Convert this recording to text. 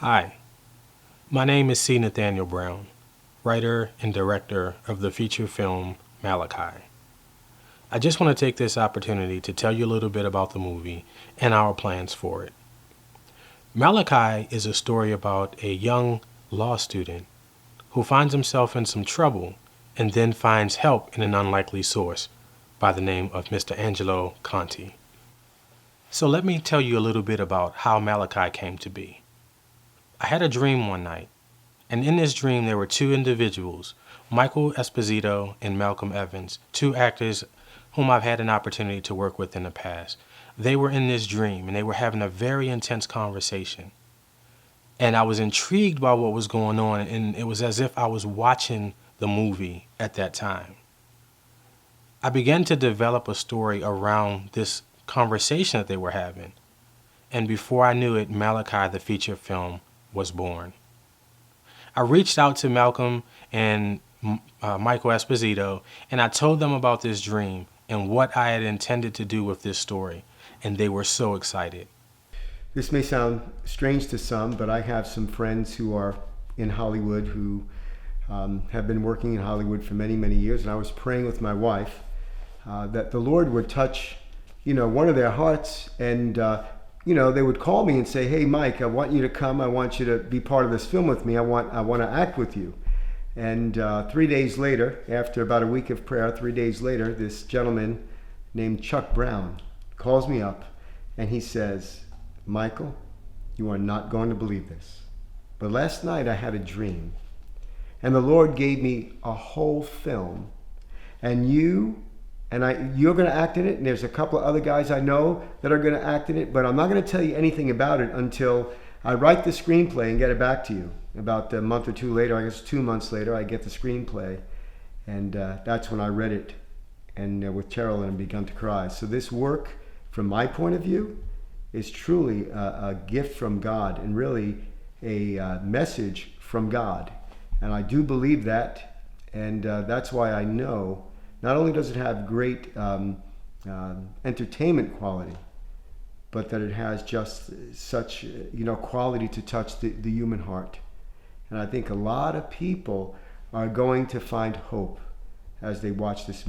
Hi, my name is Nathaniel Brown, writer and director of the feature film Malachi. I just want to take this opportunity to tell you a little bit about the movie and our plans for it. Malachi is a story about a young law student who finds himself in some trouble and then finds help in an unlikely source by the name of Mr. Angelo Conti. So let me tell you a little bit about how Malachi came to be. I had a dream one night, and in this dream there were two individuals, Michael Esposito and Malcolm Evans, two actors whom I've had an opportunity to work with in the past. They were in this dream, and they were having a very intense conversation. And I was intrigued by what was going on, and it was as if I was watching the movie at that time. I began to develop a story around this conversation that they were having. And before I knew it, Malachi, the feature film, was born. I reached out to Malcolm and Michael Esposito, and I told them about this dream and what I had intended to do with this story, and they were so excited. This may sound strange to some, but I have some friends who are in Hollywood who have been working in Hollywood for many, many years, and I was praying with my wife that the Lord would touch, one of their hearts, and they would call me and say, "Hey, Mike, I want you to come. I want you to be part of this film with me. I want to act with you." And 3 days later, after about a week of prayer, 3 days later, this gentleman named Chuck Brown calls me up, and he says, "Michael, you are not going to believe this, but last night I had a dream, and the Lord gave me a whole film, and you're going to act in it, and there's a couple of other guys I know that are going to act in it, but I'm not going to tell you anything about it until I write the screenplay and get it back to you." About a month or two later, I guess 2 months later, I get the screenplay, and that's when I read it, and with Carolyn, and begun to cry. So this work, from my point of view, is truly a gift from God, and really a message from God. And I do believe that, and that's why I know not only does it have great entertainment quality, but that it has just such quality to touch the human heart. And I think a lot of people are going to find hope as they watch this movie.